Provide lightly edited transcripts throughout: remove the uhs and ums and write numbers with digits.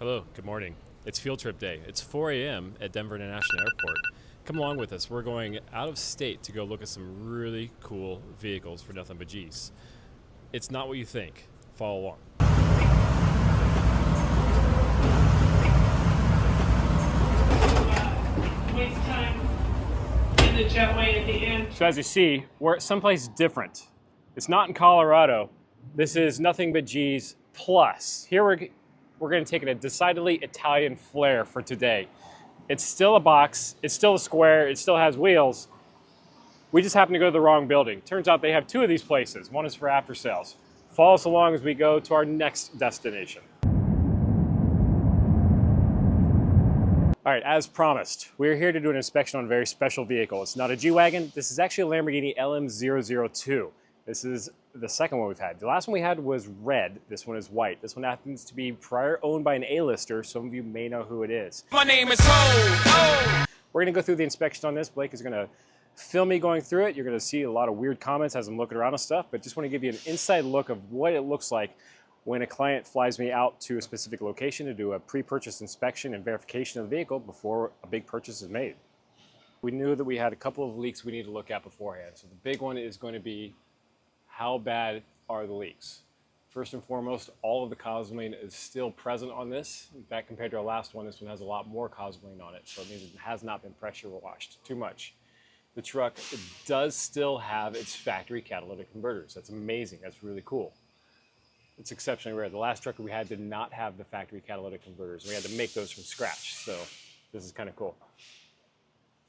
Hello, good morning. It's field trip day. It's 4 a.m. at Denver International Airport. Come along with us. We're going out of state to go look at some really cool vehicles for nothing but G's. It's not what you think. Follow along. Waste time in the jetway at the end. So as you see, we're at someplace different. It's not in Colorado. This is nothing but G's plus. Here we're going to take a decidedly Italian flair for today. It's still a box, it's still a square, it still has wheels. We just happen to go to the wrong building. Turns out they have two of these places. One is for after sales. Follow us along as we go to our next destination. All right, as promised, we're here to do an inspection on a very special vehicle. It's not a G-Wagon. This is actually a Lamborghini LM002. This is the second one we've had. The last one we had was red. This one is white. This one happens to be prior owned by an A-lister. Some of you may know who it is. My name is Ho. We're gonna go through the inspection on this. Blake is gonna film me going through it. You're gonna see a lot of weird comments as I'm looking around and stuff, but just wanna give you an inside look of what it looks like when a client flies me out to a specific location to do a pre-purchase inspection and verification of the vehicle before a big purchase is made. We knew that we had a couple of leaks we need to look at beforehand. So the big one is going to be, how bad are the leaks? First and foremost, all of the cosmoline is still present on this. In fact, compared to our last one, this one has a lot more cosmoline on it. So it means it has not been pressure washed too much. The truck does still have its factory catalytic converters. That's amazing, that's really cool. It's exceptionally rare. The last truck we had did not have the factory catalytic converters. We had to make those from scratch, so this is kind of cool.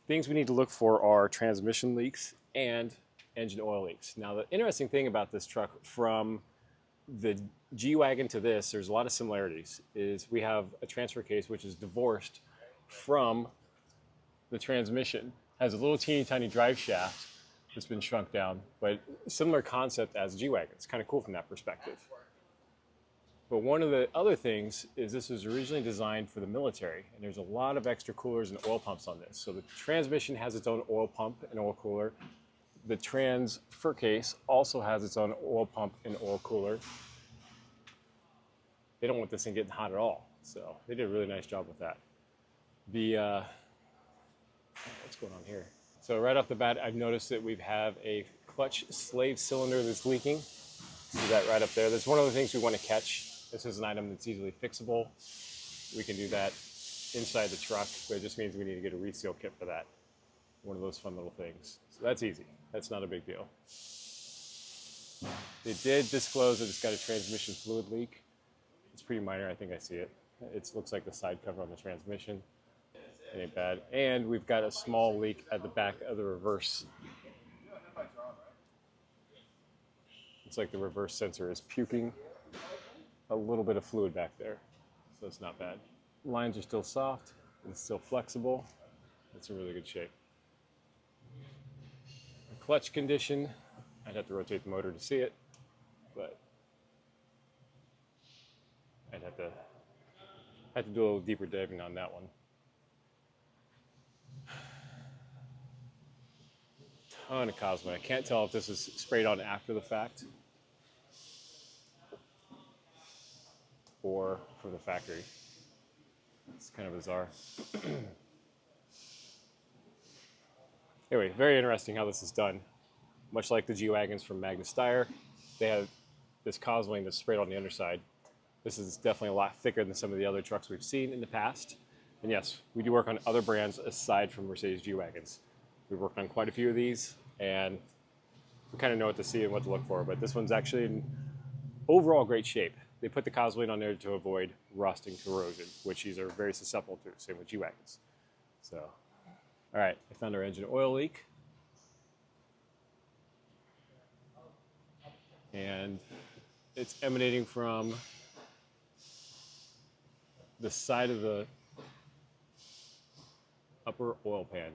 Things we need to look for are transmission leaks and engine oil leaks. Now, the interesting thing about this truck from the G-Wagon to this, there's a lot of similarities, is we have a transfer case which is divorced from the transmission. It has a little teeny tiny drive shaft that's been shrunk down, but similar concept as G-Wagon. It's kind of cool from that perspective. But one of the other things is this was originally designed for the military, and there's a lot of extra coolers and oil pumps on this. So the transmission has its own oil pump and oil cooler. The transfer case also has its own oil pump and oil cooler. They don't want this thing getting hot at all, so they did a really nice job with that. What's going on here? So right off the bat, I've noticed that we have a clutch slave cylinder that's leaking. See that right up there? That's one of the things we want to catch. This is an item that's easily fixable. We can do that inside the truck, but it just means we need to get a reseal kit for that. One of those fun little things. So that's easy. That's not a big deal. They did disclose that it's got a transmission fluid leak. It's pretty minor. I think I see it. It looks like the side cover on the transmission. It ain't bad. And we've got a small leak at the back of the reverse. It's like the reverse sensor is puking a little bit of fluid back there, so it's not bad. Lines are still soft, it's still flexible. It's in really good shape. The clutch condition, I'd have to rotate the motor to see it, but I'd have to do a little deeper diving on that one. Ton of cosmetic. I can't tell if this is sprayed on after the fact or from the factory. It's kind of bizarre. Anyway, very interesting how this is done. Much like the G-Wagons from Magna Steyr, they have this cosmoline that's sprayed on the underside. This is definitely a lot thicker than some of the other trucks we've seen in the past. And yes, we do work on other brands aside from Mercedes G-Wagons. We've worked on quite a few of these, and we kind of know what to see and what to look for, but this one's actually in overall great shape. They put the cosmoline on there to avoid rust and corrosion, which these are very susceptible to, same with G-Wagons. So, all right, I found our engine oil leak. And it's emanating from the side of the upper oil pan.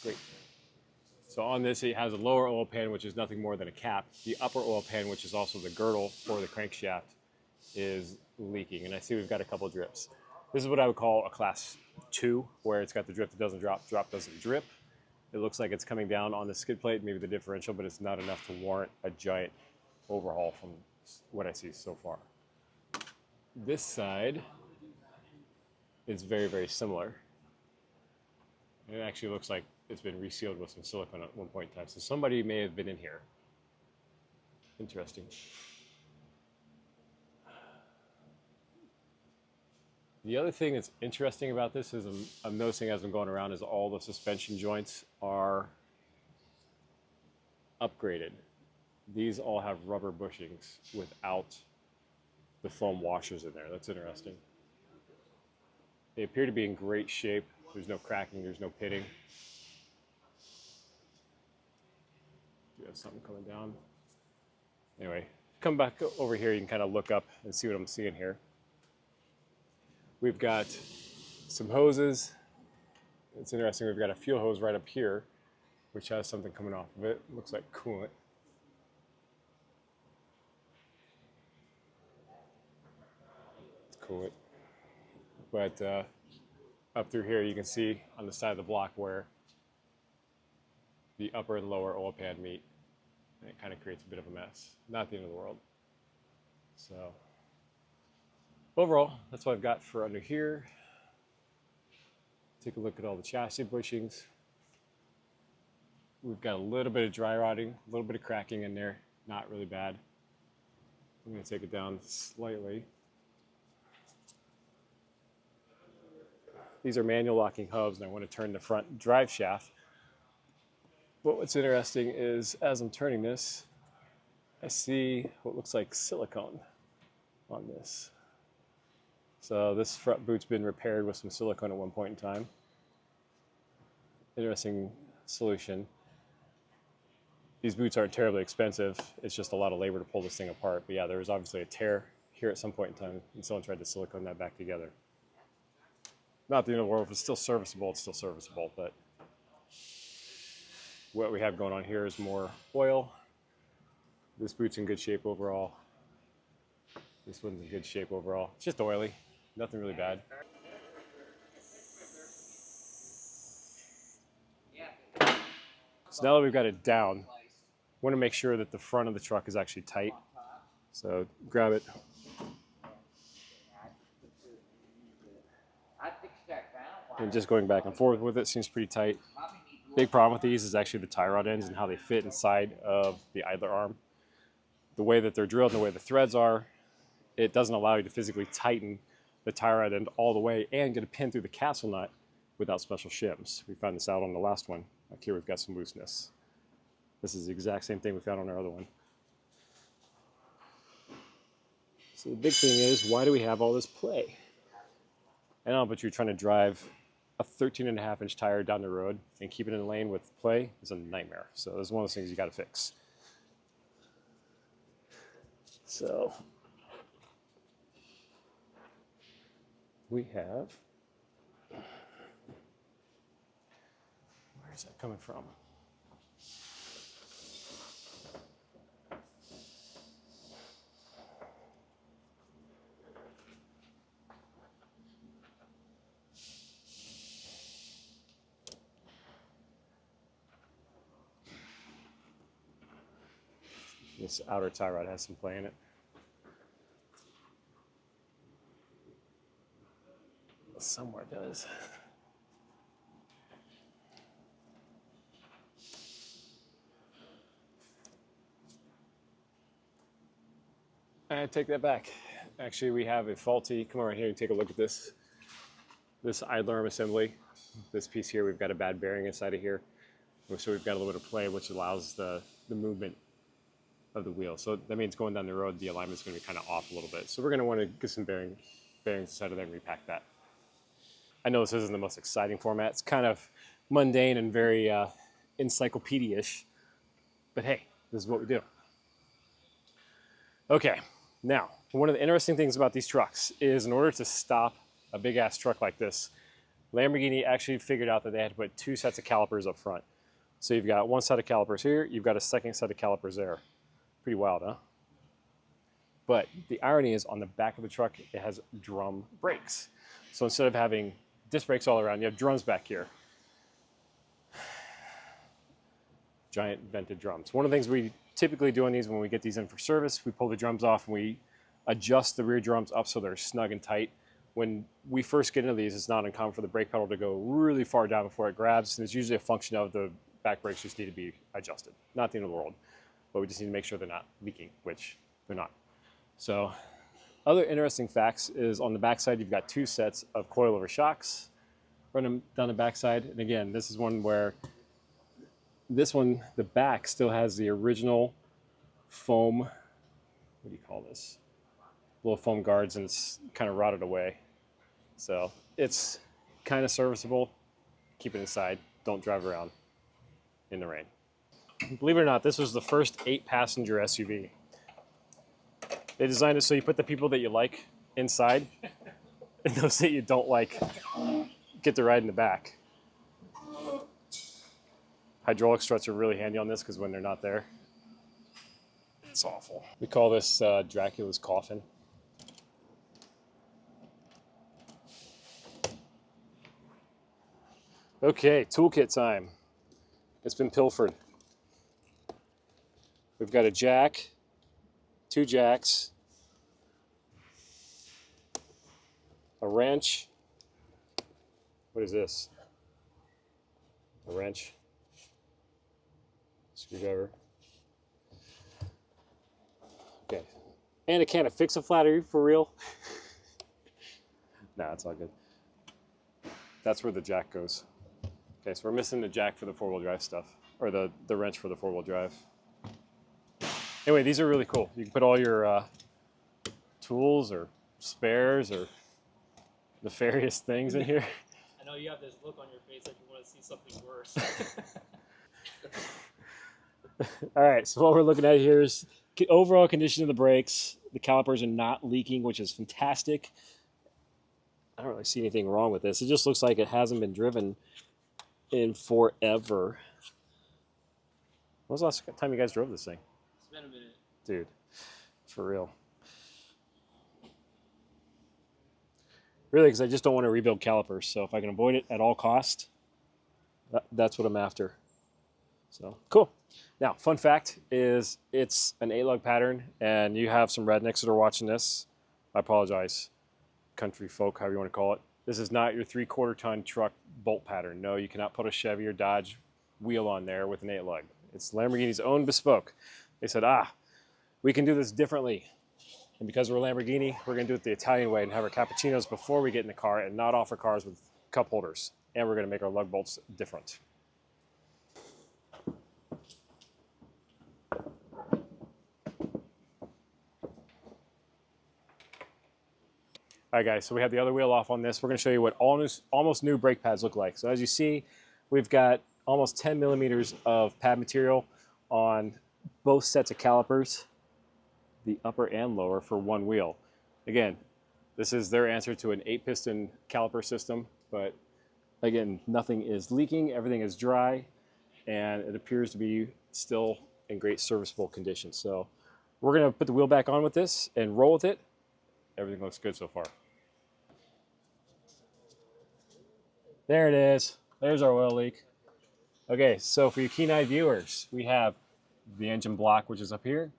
Great. So on this, it has a lower oil pan, which is nothing more than a cap. The upper oil pan, which is also the girdle for the crankshaft, is leaking. And I see we've got a couple of drips. This is what I would call a class 2, where it's got the drip that doesn't drop, drop doesn't drip. It looks like it's coming down on the skid plate, maybe the differential, but it's not enough to warrant a giant overhaul from what I see so far. This side is very, very similar. It actually looks like it's been resealed with some silicone at one point in time. So somebody may have been in here. Interesting. The other thing that's interesting about this is I'm noticing as I'm going around is all the suspension joints are upgraded. These all have rubber bushings without the foam washers in there. That's interesting. They appear to be in great shape. There's no cracking, there's no pitting. Do you have something coming down? Anyway, come back over here, you can kind of look up and see what I'm seeing here. We've got some hoses. It's interesting, we've got a fuel hose right up here, which has something coming off of it. Looks like coolant. It's coolant. But up through here, you can see on the side of the block where the upper and lower oil pan meet. And it kind of creates a bit of a mess. Not the end of the world. So overall, that's what I've got for under here. Take a look at all the chassis bushings. We've got a little bit of dry rotting, a little bit of cracking in there. Not really bad. I'm going to take it down slightly. These are manual locking hubs, and I want to turn the front drive shaft. But what's interesting is as I'm turning this, I see what looks like silicone on this. So this front boot's been repaired with some silicone at one point in time. Interesting solution. These boots aren't terribly expensive. It's just a lot of labor to pull this thing apart. But yeah, there was obviously a tear here at some point in time, and someone tried to silicone that back together. Not the end of the world. If it's still serviceable, it's still serviceable. But what we have going on here is more oil. This boot's in good shape overall. This one's in good shape overall. It's just oily. Nothing really bad. So now that we've got it down, I want to make sure that the front of the truck is actually tight. So grab it. And just going back and forth with it seems pretty tight. Big problem with these is actually the tie rod ends and how they fit inside of the idler arm. The way that they're drilled and the way the threads are, it doesn't allow you to physically tighten the tie rod end all the way and get a pin through the castle nut without special shims. We found this out on the last one. Like here we've got some looseness. This is the exact same thing we found on our other one. So the big thing is, why do we have all this play? I don't know, but you're trying to drive a 13.5-inch tire down the road and keep it in the lane with play is a nightmare. So this is one of those things you got to fix. So we have, where's that coming from? This outer tie rod has some play in it. Somewhere it does. I take that back. Actually, we have a faulty, come over here and take a look at this. This idler arm assembly. This piece here, we've got a bad bearing inside of here. So we've got a little bit of play, which allows the movement of the wheel. So that means going down the road, the alignment's going to be kind of off a little bit. So we're going to want to get some bearings inside of there and repack that. I know this isn't the most exciting format. It's kind of mundane and very encyclopedia-ish. But hey, this is what we do. Okay, now, one of the interesting things about these trucks is in order to stop a big-ass truck like this, Lamborghini actually figured out that they had to put 2 sets of calipers up front. So you've got one set of calipers here, you've got a second set of calipers there. Pretty wild, huh? But the irony is on the back of the truck, it has drum brakes. So instead of having disc brakes all around, you have drums back here. Giant vented drums. One of the things we typically do on these when we get these in for service, we pull the drums off and we adjust the rear drums up so they're snug and tight. When we first get into these, it's not uncommon for the brake pedal to go really far down before it grabs, and it's usually a function of the back brakes just need to be adjusted. Not the end of the world, but we just need to make sure they're not leaking, which they're not. So other interesting facts is on the backside, you've got 2 sets of coilover shocks running down the backside. And again, this is one where this one, the back still has the original foam, what do you call this? Little foam guards, and it's kind of rotted away. So it's kind of serviceable. Keep it inside. Don't drive around in the rain. Believe it or not, this was the first 8-passenger SUV. They designed it so you put the people that you like inside, and those that you don't like get to ride in the back. Hydraulic struts are really handy on this because when they're not there, it's awful. We call this Dracula's coffin. Okay, toolkit time. It's been pilfered. We've got a jack, 2 jacks, a wrench. What is this? A wrench, screwdriver. Okay, and a can of Fix-A-Flat. Are you for real? Nah, it's all good. That's where the jack goes. Okay, so we're missing the jack for the 4-wheel drive stuff, or the wrench for the 4-wheel drive. Anyway, these are really cool. You can put all your tools or spares or nefarious things in here. I know you have this look on your face that you want to see something worse. All right, so what we're looking at here is overall condition of the brakes. The calipers are not leaking, which is fantastic. I don't really see anything wrong with this. It just looks like it hasn't been driven in forever. When was the last time you guys drove this thing? It's been a minute. Dude, for real. Really, because I just don't want to rebuild calipers. So if I can avoid it at all cost, that's what I'm after. So, cool. Now, fun fact is it's an 8-lug pattern, and you have some rednecks that are watching this. I apologize, country folk, however you want to call it. This is not your 3/4 ton truck bolt pattern. No, you cannot put a Chevy or Dodge wheel on there with an 8-lug. It's Lamborghini's own bespoke. They said, we can do this differently. And because we're Lamborghini, we're going to do it the Italian way and have our cappuccinos before we get in the car and not offer cars with cup holders. And we're going to make our lug bolts different. All right, guys, so we have the other wheel off on this. We're going to show you what almost new brake pads look like. So as you see, we've got almost 10 millimeters of pad material on both sets of calipers, the upper and lower, for one wheel. Again, this is their answer to an 8-piston caliper system, but again, nothing is leaking, everything is dry, and it appears to be still in great serviceable condition. So we're going to put the wheel back on with this and roll with it. Everything looks good so far. There it is. There's our oil leak. Okay, so for you keen-eyed viewers, we have the engine block, which is up here,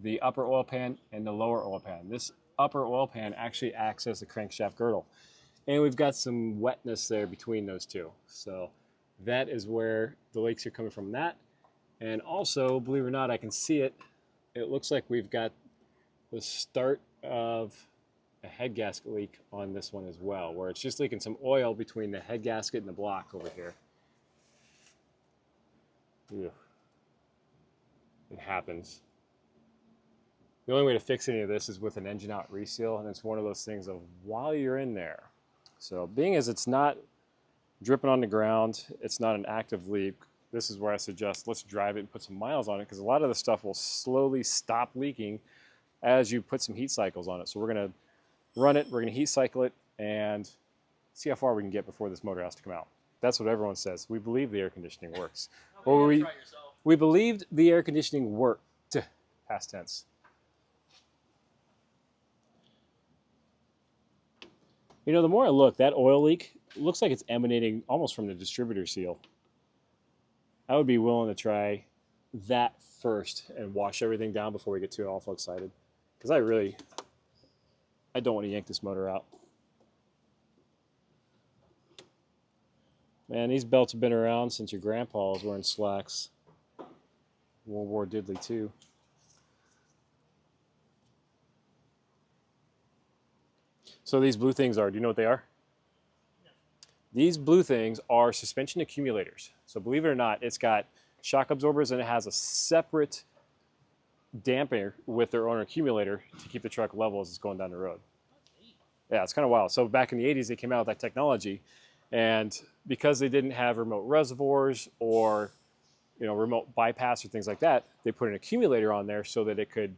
the upper oil pan, and the lower oil pan. This upper oil pan actually acts as the crankshaft girdle. And we've got some wetness there between those two. So that is where the leaks are coming from that. And also, believe it or not, I can see it. It looks like we've got the start of a head gasket leak on this one as well, where it's just leaking some oil between the head gasket and the block over here. Ew. It happens. The only way to fix any of this is with an engine out reseal, and it's one of those things of while you're in there. So being as it's not dripping on the ground, it's not an active leak, this is where I suggest let's drive it and put some miles on it, because a lot of the stuff will slowly stop leaking as you put some heat cycles on it. So we're going to run it, we're going to heat cycle it, and see how far we can get before this motor has to come out. That's what everyone says. We believe the air conditioning works. Well, we believed the air conditioning worked. Past tense. You know, the more I look, that oil leak looks like it's emanating almost from the distributor seal. I would be willing to try that first and wash everything down before we get too awful excited. Because I really I don't want to yank this motor out. Man, these belts have been around since your grandpa was wearing slacks. World War Diddley too. So these blue things are, do you know what they are? No. These blue things are suspension accumulators. So believe it or not, it's got shock absorbers and it has a separate damper with their own accumulator to keep the truck level as it's going down the road. Yeah, it's kind of wild. So back in the 80s, they came out with that technology, and because they didn't have remote reservoirs or remote bypass or things like that, they put an accumulator on there so that it could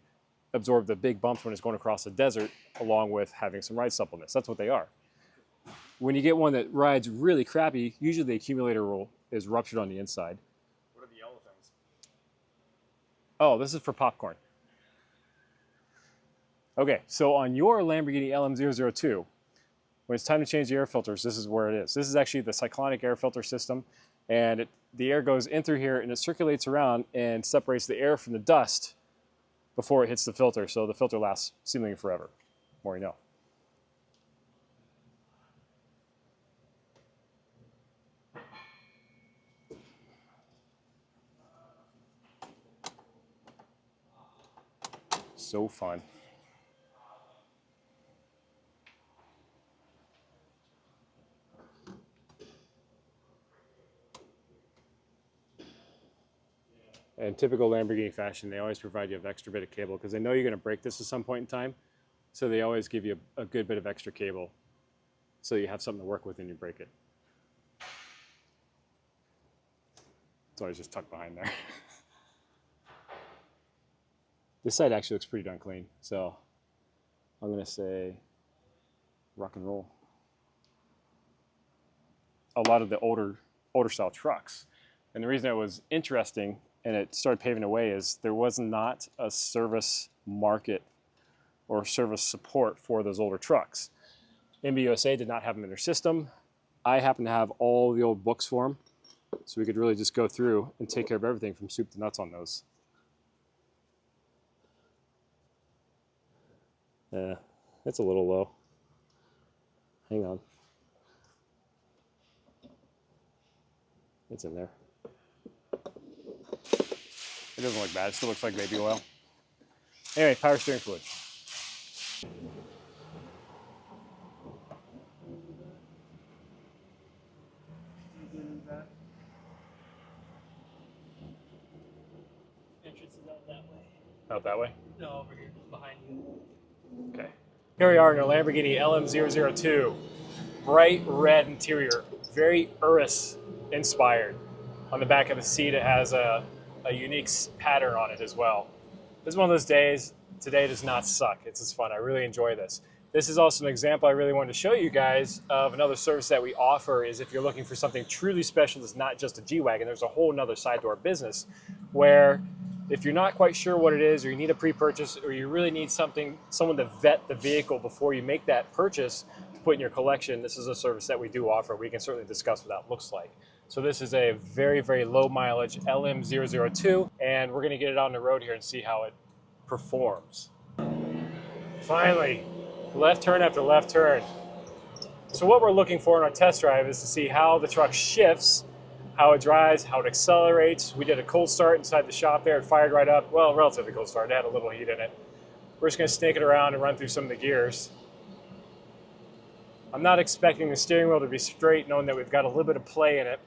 absorb the big bumps when it's going across the desert, along with having some ride suppleness. That's what they are. When you get one that rides really crappy, usually the accumulator is ruptured on the inside. What are the yellow things? Oh, this is for popcorn. Okay, so on your Lamborghini LM002, when it's time to change the air filters, this is where it is. This is actually the cyclonic air filter system, and the air goes in through here and it circulates around and separates the air from the dust before it hits the filter, so the filter lasts seemingly forever. More you know. So fun. In typical Lamborghini fashion, they always provide you an extra bit of cable because they know you're going to break this at some point in time. So they always give you a good bit of extra cable so you have something to work with when you break it. It's always just tucked behind there. This side actually looks pretty darn clean, so I'm going to say rock and roll. A lot of the older style trucks. And the reason it was interesting and it started paving the way is there was not a service market or service support for those older trucks. MBUSA did not have them in their system. I happen to have all the old books for them, so we could really just go through and take care of everything from soup to nuts on those. Yeah, it's a little low. Hang on. It's in there. It doesn't look bad. It still looks like baby oil. Anyway, power steering fluid. Entrance is out that way. Out that way? No, over here, behind you. Okay. Here we are in a Lamborghini LM002. Bright red interior, very Urus inspired. On the back of the seat, it has a unique pattern on it as well. This is one of those days. Today does not suck. It's just fun. I really enjoy this. This is also an example I really wanted to show you guys of another service that we offer. Is if you're looking for something truly special that's not just a G-Wagon, there's a whole nother side to our business where if you're not quite sure what it is, or you need a pre-purchase, or you really need someone to vet the vehicle before you make that purchase to put in your collection, this is a service that we do offer. We can certainly discuss what that looks like. So this is a very, very low mileage LM002, and we're gonna get it on the road here and see how it performs. Finally, left turn after left turn. So what we're looking for in our test drive is to see how the truck shifts, how it drives, how it accelerates. We did a cold start inside the shop there. It fired right up. Well, relatively cold start. It had a little heat in it. We're just gonna snake it around and run through some of the gears. I'm not expecting the steering wheel to be straight, knowing that we've got a little bit of play in it.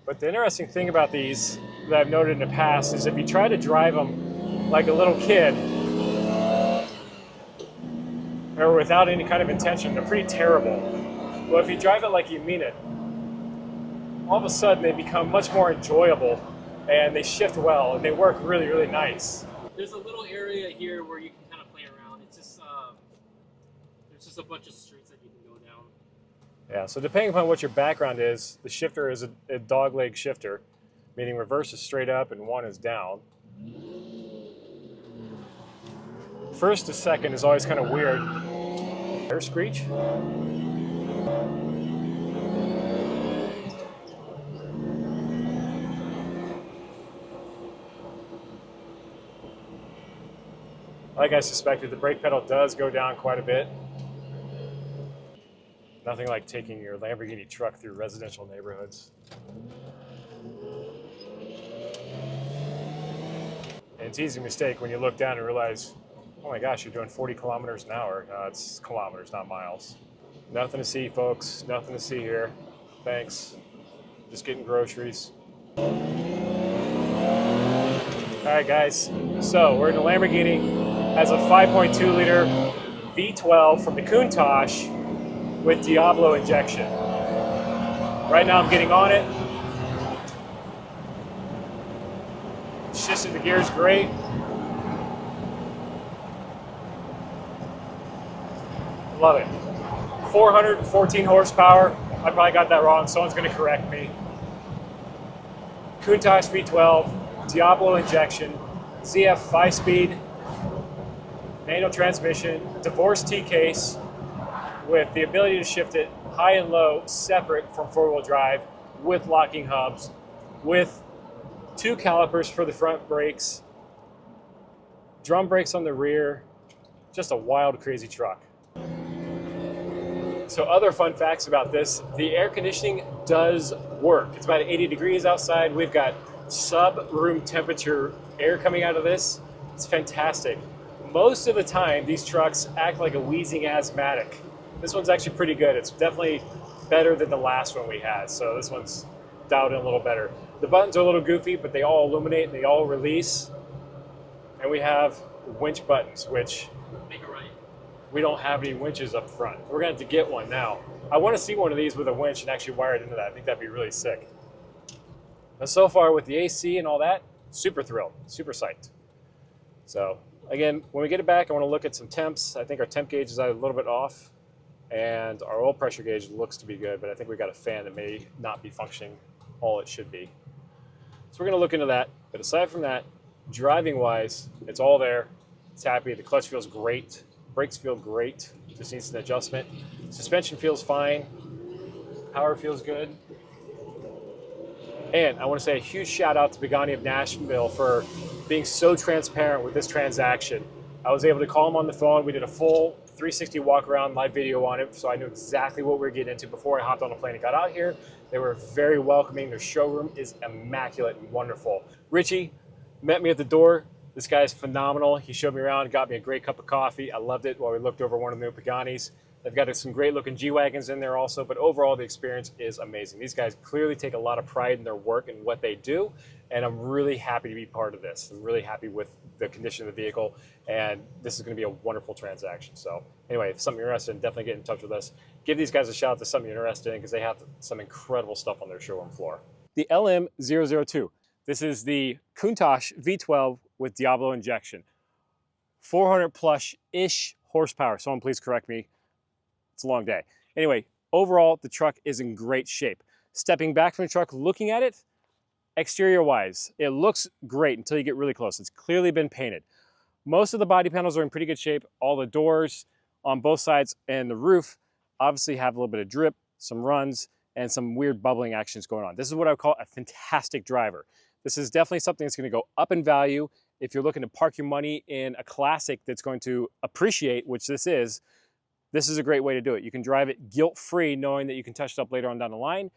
But the interesting thing about these that I've noted in the past is if you try to drive them like a little kid, or without any kind of intention, they're pretty terrible. But if you drive it like you mean it, all of a sudden they become much more enjoyable and they shift well and they work really, really nice. There's a little area here where you can kind of play around. It's just, there's just a bunch of streets that you can go down. Yeah, so depending upon what your background is, the shifter is a dog leg shifter, meaning reverse is straight up and one is down. First to second is always kind of weird. Air screech. Like I suspected, the brake pedal does go down quite a bit. Nothing like taking your Lamborghini truck through residential neighborhoods. And it's easy mistake when you look down and realize, oh my gosh, you're doing 40 kilometers an hour. It's kilometers, not miles. Nothing to see, folks. Nothing to see here. Thanks. Just getting groceries. All right, guys. So we're in a Lamborghini. Has a 5.2 liter V12 from the Countach with Diablo injection. Right now I'm getting on it. Shifting the gears great. Love it. 414 horsepower. I probably got that wrong. Someone's going to correct me. Countach V12, Diablo injection, ZF 5-speed, manual transmission, divorced T-case with the ability to shift it high and low separate from four-wheel drive with locking hubs, with 2 calipers for the front brakes, drum brakes on the rear. Just a wild, crazy truck. So other fun facts about this, the air conditioning does work. It's about 80 degrees outside. We've got sub-room temperature air coming out of this. It's fantastic. Most of the time, these trucks act like a wheezing asthmatic. This one's actually pretty good. It's definitely better than the last one we had. So this one's dialed in a little better. The buttons are a little goofy, but they all illuminate and they all release. And we have winch buttons, which we don't have any winches up front. We're gonna have to get one now. I wanna see one of these with a winch and actually wire it into that. I think that'd be really sick. But so far with the AC and all that, super thrilled, super psyched. So again, when we get it back, I wanna look at some temps. I think our temp gauge is a little bit off and our oil pressure gauge looks to be good, but I think we got a fan that may not be functioning all it should be. So we're gonna look into that. But aside from that, driving wise, it's all there. It's happy, the clutch feels great. Brakes feel great, just needs an adjustment. Suspension feels fine. Power feels good. And I want to say a huge shout out to Pagani of Nashville for being so transparent with this transaction. I was able to call them on the phone. We did a full 360 walk around live video on it, so I knew exactly what we were getting into before I hopped on the plane and got out here. They were very welcoming. Their showroom is immaculate and wonderful. Richie met me at the door. This guy is phenomenal. He showed me around, got me a great cup of coffee. I loved it while we looked over one of the new Paganis. They've got some great looking G-Wagons in there also, but overall the experience is amazing. These guys clearly take a lot of pride in their work and what they do, and I'm really happy to be part of this. I'm really happy with the condition of the vehicle, and this is gonna be a wonderful transaction. So anyway, if something you're interested in, definitely get in touch with us. Give these guys a shout out to something you're interested in because they have some incredible stuff on their showroom floor. The LM002. This is the Countach V12 with Diablo injection. 400 plus-ish horsepower. Someone please correct me. It's a long day. Anyway, overall, the truck is in great shape. Stepping back from the truck, looking at it, exterior-wise, it looks great until you get really close. It's clearly been painted. Most of the body panels are in pretty good shape. All the doors on both sides and the roof obviously have a little bit of drip, some runs, and some weird bubbling actions going on. This is what I would call a fantastic driver. This is definitely something that's going to go up in value. If you're looking to park your money in a classic that's going to appreciate, which this is a great way to do it. You can drive it guilt-free knowing that you can touch it up later on down the line,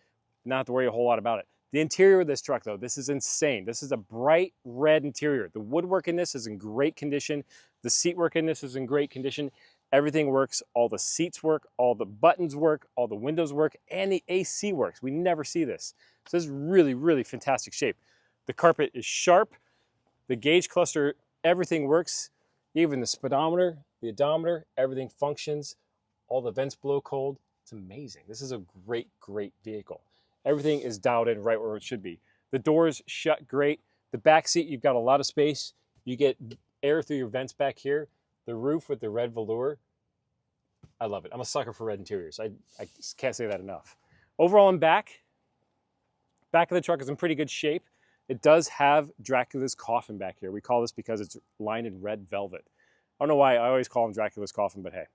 not have to worry a whole lot about it. The interior of this truck though, this is insane. This is a bright red interior. The woodwork in this is in great condition. The seatwork in this is in great condition. Everything works, all the seats work, all the buttons work, all the windows work, and the AC works. We never see this. So this is really, really fantastic shape. The carpet is sharp, the gauge cluster, everything works. Even the speedometer, the odometer, everything functions. All the vents blow cold. It's amazing. This is a great, great vehicle. Everything is dialed in right where it should be. The doors shut great. The back seat, you've got a lot of space. You get air through your vents back here. The roof with the red velour, I love it. I'm a sucker for red interiors. I can't say that enough. Overall in back of the truck is in pretty good shape. It does have Dracula's coffin back here. We call this because it's lined in red velvet. I don't know why I always call them Dracula's coffin, but hey.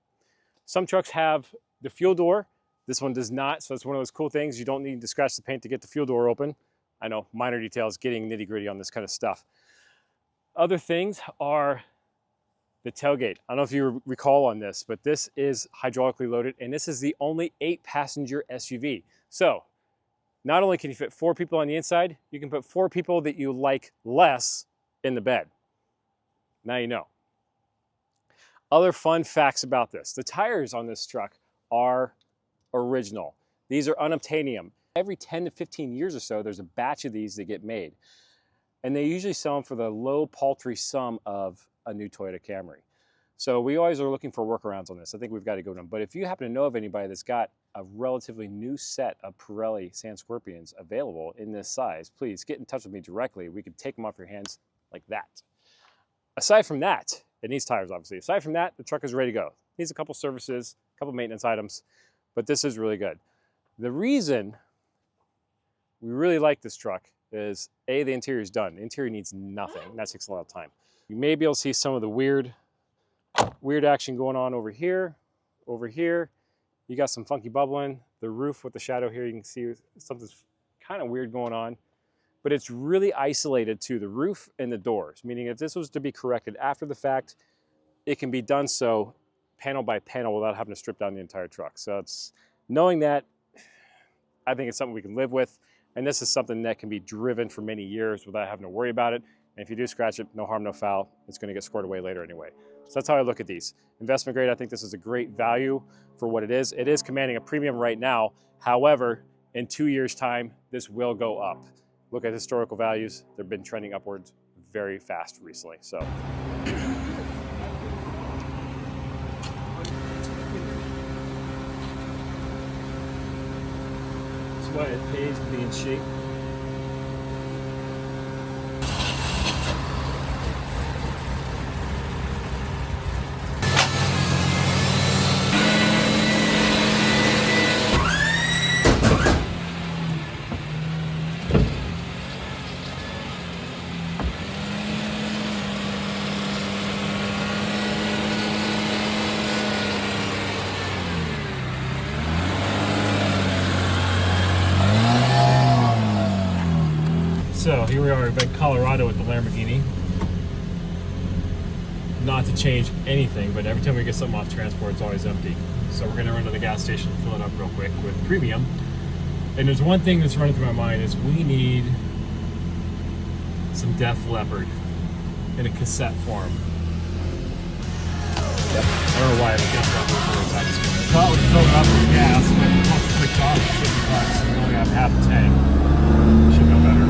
Some trucks have the fuel door. This one does not, so it's one of those cool things. You don't need to scratch the paint to get the fuel door open. I know, minor details, getting nitty-gritty on this kind of stuff. Other things are The tailgate. I don't know if you recall on this, but this is hydraulically loaded, and this is the only 8-passenger SUV. So not only can you fit 4 people on the inside, you can put 4 people that you like less in the bed. Now you know. Other fun facts about this. The tires on this truck are original. These are unobtainium. Every 10 to 15 years or so, there's a batch of these that get made. And they usually sell them for the low paltry sum of a new Toyota Camry. So we always are looking for workarounds on this. I think we've got to go to them. But if you happen to know of anybody that's got a relatively new set of Pirelli Sand Scorpions available in this size, please get in touch with me directly. We can take them off your hands like that. Aside from that, it needs tires obviously. Aside from that, the truck is ready to go. Needs a couple services, a couple maintenance items, but this is really good. The reason we really like this truck is A, the interior is done. The interior needs nothing. That takes a lot of time. You may be able to see some of the weird action going on over here. Over here, you got some funky bubbling. The roof with the shadow here, you can see something's kind of weird going on. But it's really isolated to the roof and the doors, meaning if this was to be corrected after the fact, it can be done so panel by panel without having to strip down the entire truck. So it's knowing that, I think it's something we can live with. And this is something that can be driven for many years without having to worry about it. And if you do scratch it, no harm, no foul. It's going to get squared away later anyway. So that's how I look at these. Investment grade, I think this is a great value for what it is. It is commanding a premium right now. However, in 2 years' time, this will go up. Look at historical values. They've been trending upwards very fast recently. So. That's why it pays to be in shape. So here we are, we've been in Colorado with the Lamborghini. Not to change anything, but every time we get something off transport, it's always empty. So we're gonna run to the gas station and fill it up real quick with premium. And there's one thing that's running through my mind is we need some Def Leppard in a cassette form. Yep. I don't know why I have a Def Leppard inside this one. I thought we filled it up with gas, but the pump clicked off at $50 and we only have half a tank. Should know better.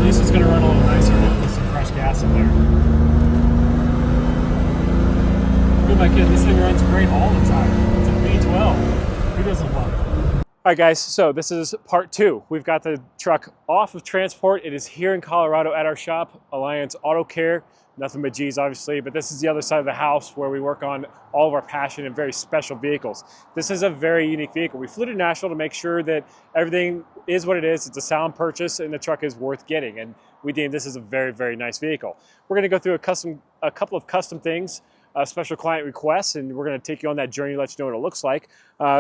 At least it's going to run a little nicer with some fresh gas in there. Oh my kid, this thing runs great all the time. It's a V12. Who doesn't love it? All right, guys, so this is part 2. We've got the truck off of transport. It is here in Colorado at our shop, Alliance Auto Care. Nothing but G's, obviously, but this is the other side of the house where we work on all of our passion and very special vehicles. This is a very unique vehicle. We flew to Nashville to make sure that everything is what it is. It's a sound purchase and the truck is worth getting. And we deem this is a very, very nice vehicle. We're gonna go through a couple of custom things, special client requests, and we're gonna take you on that journey, let you know what it looks like.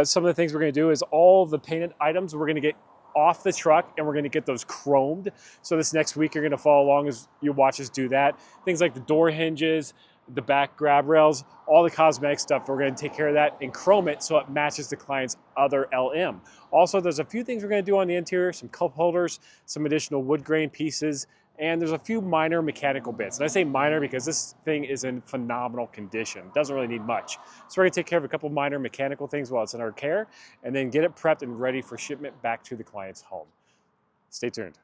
Some of the things we're gonna do is all the painted items we're gonna get off the truck and we're going to get those chromed. So this next week you're going to follow along as you watch us do that. Things like the door hinges, the back grab rails, all the cosmetic stuff, we're going to take care of that and chrome it so it matches the client's other LM. Also, there's a few things we're going to do on the interior, some cup holders, some additional wood grain pieces, and there's a few minor mechanical bits. And I say minor because this thing is in phenomenal condition. It doesn't really need much. So we're gonna take care of a couple minor mechanical things while it's in our care and then get it prepped and ready for shipment back to the client's home. Stay tuned.